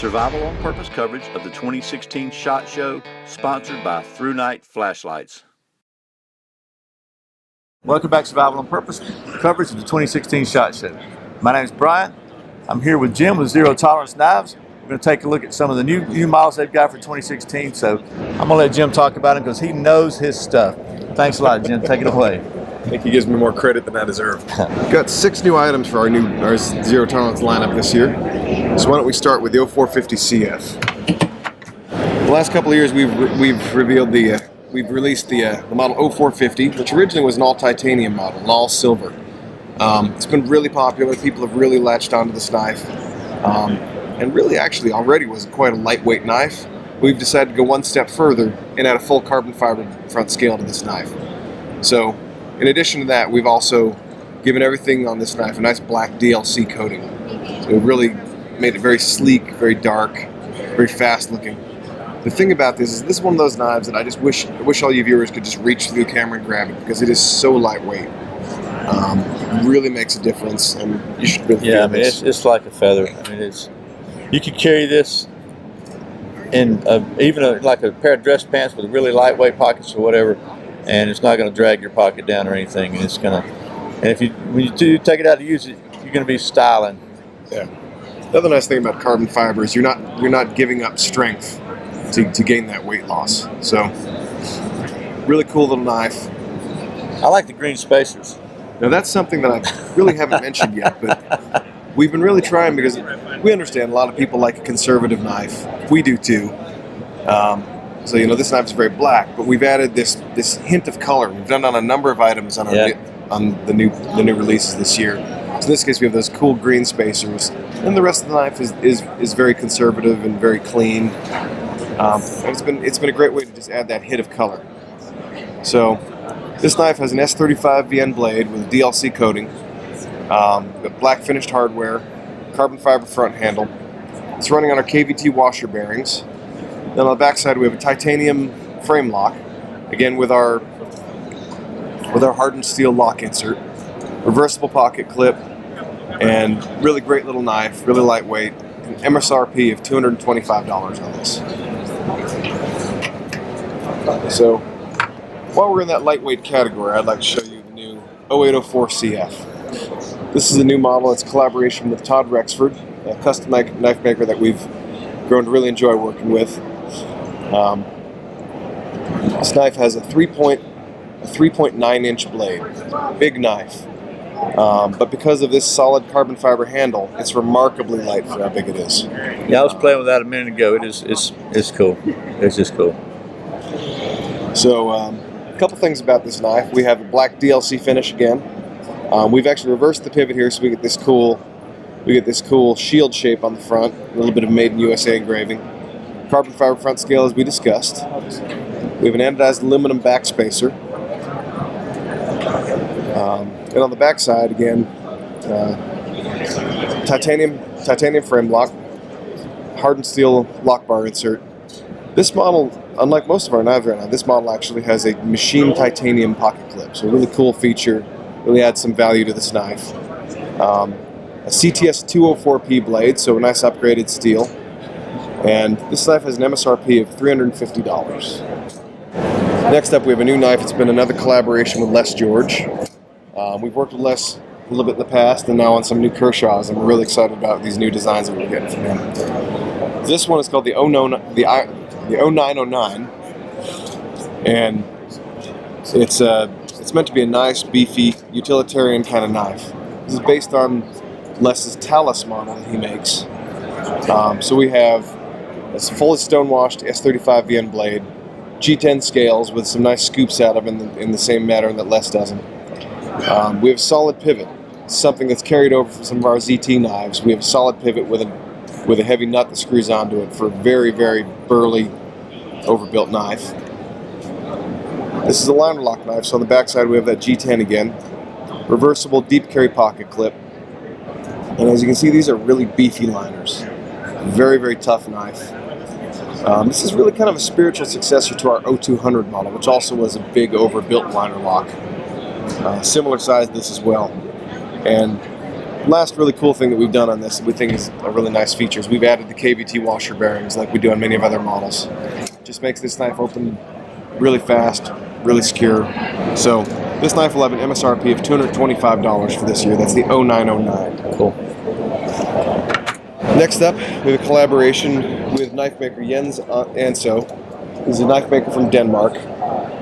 Survival on Purpose coverage of the 2016 SHOT Show, sponsored by Through Night Flashlights. Welcome back to Survival on Purpose coverage of the 2016 SHOT Show. My name is Brian. I'm here with Jim with Zero Tolerance Knives. We're going to take a look at some of the new models they've got for 2016. So I'm going to let Jim talk about them because he knows his stuff. Thanks a lot, Jim. Take it away. I think he gives me more credit than I deserve. Got 6 new items for our Zero Tolerance lineup this year. So why don't we start with the 0450 CF. The last couple of years we've released the model 0450, which originally was an all titanium model, an all silver. It's been really popular. People have really latched onto this knife, and really actually already was quite a lightweight knife. We've decided to go one step further and add a full carbon fiber front scale to this knife. So in addition to that, we've also given everything on this knife a nice black DLC coating. So we've really made it very sleek, very dark, very fast looking. The thing about this is one of those knives that I just wish all you viewers could just reach through the camera and grab it, because it is so lightweight. Really makes a difference, and you should really feel this. It's like a feather. I mean, you could carry this in like a pair of dress pants with really lightweight pockets or whatever, and it's not going to drag your pocket down or anything. And when you do take it out to use it, you're going to be styling. Yeah. The other nice thing about carbon fiber is you're not giving up strength to gain that weight loss. So really cool little knife. I like the green spacers. Now that's something that I really haven't mentioned yet, but we've been really trying, because we understand a lot of people like a conservative knife. We do too. So this knife is very black, but we've added this hint of color. We've done on a number of items on the new releases this year. So in this case, we have those cool green spacers, and the rest of the knife is very conservative and very clean. And it's been a great way to just add that hit of color. So this knife has an S35 VN blade with a DLC coating, got black finished hardware, carbon fiber front handle. It's running on our KVT washer bearings. Then on the back side we have a titanium frame lock, again with our hardened steel lock insert, reversible pocket clip, and really great little knife, really lightweight, an MSRP of $225 on this. So while we're in that lightweight category, I'd like to show you the new 0804 CF. This is a new model. It's a collaboration with Todd Rexford, a custom knife maker that we've grown to really enjoy working with. This knife has a 3.9 inch blade, big knife. But because of this solid carbon fiber handle, it's remarkably light for how big it is. Yeah, I was playing with that a minute ago. It's cool. It's just cool. So a couple things about this knife. We have a black DLC finish again. We've actually reversed the pivot here, so we get this cool shield shape on the front, a little bit of Made in USA engraving. Carbon fiber front scale, as we discussed. We have an anodized aluminum back spacer. And on the back side, again, titanium frame lock, hardened steel lock bar insert. This model, unlike most of our knives right now, this model actually has a machined titanium pocket clip. So a really cool feature, really adds some value to this knife. A CTS 204P blade, so a nice upgraded steel. And this knife has an MSRP of $350. Next up, we have a new knife. It's been another collaboration with Les George. We've worked with Les a little bit in the past, and now on some new Kershaws, and we're really excited about these new designs that we're getting from him. This one is called the 0909, and it's meant to be a nice, beefy, utilitarian kind of knife. This is based on Les's Talus model that he makes. So we have a fully stonewashed S35 VN blade, G10 scales with some nice scoops out of them in the same manner that Les does them. We have a solid pivot, something that's carried over from some of our ZT knives. We have a solid pivot with a heavy nut that screws onto it for a very, very burly, overbuilt knife. This is a liner lock knife, so on the back side we have that G10 again. Reversible deep carry pocket clip. And as you can see, these are really beefy liners. Very, very tough knife. This is really kind of a spiritual successor to our 0200 model, which also was a big overbuilt liner lock. Similar size to this as well. And Last really cool thing that we've done on this that we think is a really nice feature is we've added the KVT washer bearings like we do on many of other models. Just makes this knife open really fast, really secure. So this knife will have an MSRP of $225 for this year. That's the 0909. Cool. Next up, we have a collaboration with knife maker Jens Anso. He's a knife maker from Denmark.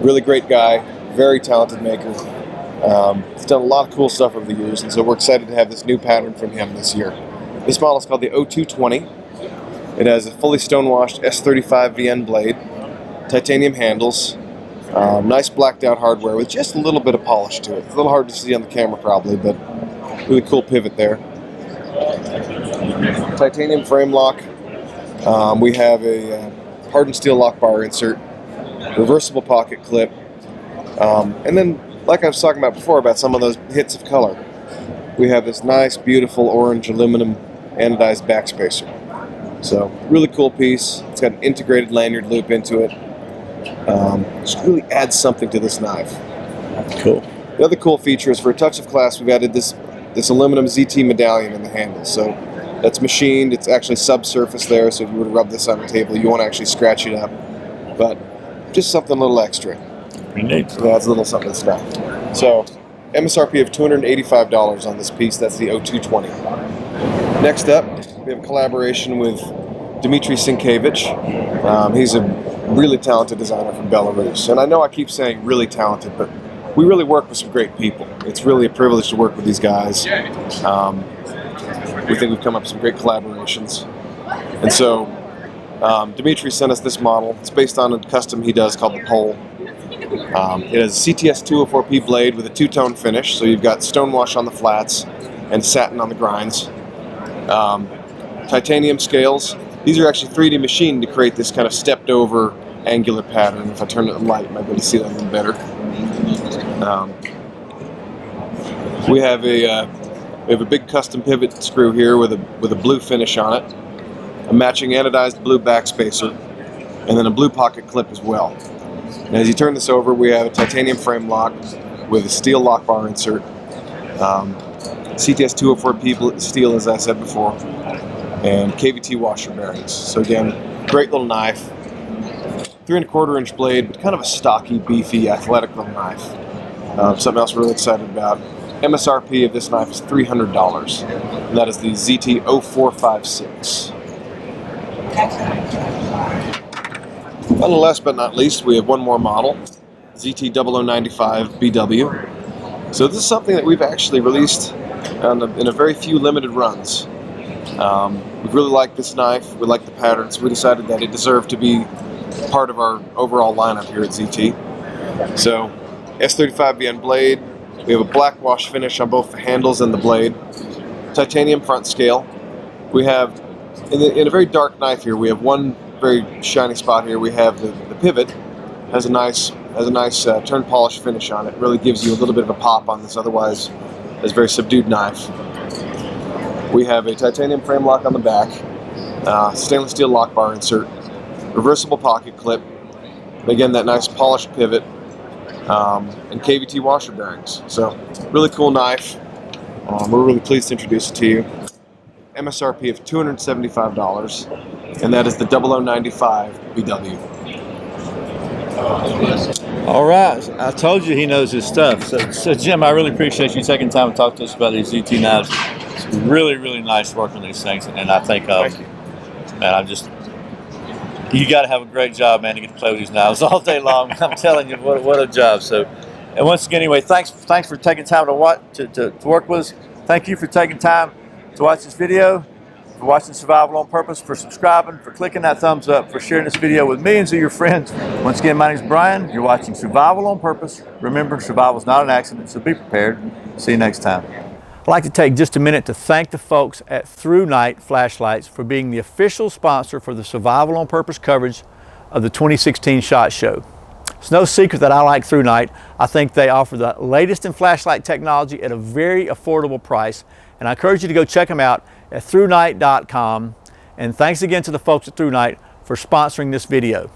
Really great guy, very talented maker. He's done a lot of cool stuff over the years, and so we're excited to have this new pattern from him this year. This model is called the 0220. It has a fully stonewashed S35 VN blade, titanium handles, nice blacked out hardware with just a little bit of polish to it. It's a little hard to see on the camera probably, but really cool pivot there. Titanium frame lock. We have a hardened steel lock bar insert, reversible pocket clip, and then like I was talking about before about some of those hits of color, we have this nice beautiful orange aluminum anodized backspacer. So really cool piece. It's got an integrated lanyard loop into it. Just really adds something to this knife. Cool. The other cool feature is for a touch of class we've added this aluminum ZT medallion in the handle. So that's machined. It's actually subsurface there, so if you were to rub this on the table you won't actually scratch it up. But just something a little extra. Pretty neat. So that's a little something that's not. So MSRP of $285 on this piece. That's the 0220. Next up, we have a collaboration with Dmitry Sienkiewicz. He's a really talented designer from Belarus. And I know I keep saying really talented, but we really work with some great people. It's really a privilege to work with these guys. We think we've come up with some great collaborations. And so Dmitry sent us this model. It's based on a custom he does called the Pole. It has a CTS 204P blade with a two-tone finish, so you've got stonewash on the flats and satin on the grinds. Titanium scales. These are actually 3D machined to create this kind of stepped over angular pattern. If I turn it on light, you might be able to see that a little better. We have a big custom pivot screw here with a blue finish on it, a matching anodized blue backspacer, and then a blue pocket clip as well. And as you turn this over, we have a titanium frame lock with a steel lock bar insert, CTS 204P steel, as I said before, and KVT washer bearings. So again, great little knife. 3 1/4 inch blade, kind of a stocky, beefy, athletic little knife. Something else we're really excited about. MSRP of this knife is $300, and that is the ZT 0456. And last but not least, we have one more model, ZT 0095 BW. So this is something that we've actually released in a very few limited runs. We really like this knife, we like the pattern, so we decided that it deserved to be part of our overall lineup here at ZT. So, S35 VN blade, we have a black wash finish on both the handles and the blade, titanium front scale. We have, in a very dark knife here, we have one very shiny spot here. We have the pivot, has a nice turn polish finish on it. Really gives you a little bit of a pop on this otherwise it's a very subdued knife. We have a titanium frame lock on the back, stainless steel lock bar insert, reversible pocket clip, and again that nice polished pivot, and KVT washer bearings. So really cool knife. We're really pleased to introduce it to you. MSRP of $275, and that is the 0095 BW. All right, I told you he knows his stuff. So Jim, I really appreciate you taking time to talk to us about these ZT knives. It's really, really nice work on these things, and I think, Thank you. man, you got to have a great job, man, to get to play with these knives all day long. I'm telling you, what a job. So, and once again, anyway, thanks for taking time to work with us. Thank you for taking time to watch this video, for watching Survival on Purpose, for subscribing, for clicking that thumbs up, for sharing this video with millions of your friends. Once again, my name is Brian. You're watching Survival on Purpose. Remember, survival is not an accident, so be prepared. See you next time. I'd like to take just a minute to thank the folks at ThruNite Flashlights for being the official sponsor for the Survival on Purpose coverage of the 2016 SHOT Show. It's no secret that I like ThruNite. I think they offer the latest in flashlight technology at a very affordable price, and I encourage you to go check them out at thrunite.com. And thanks again to the folks at ThruNite for sponsoring this video.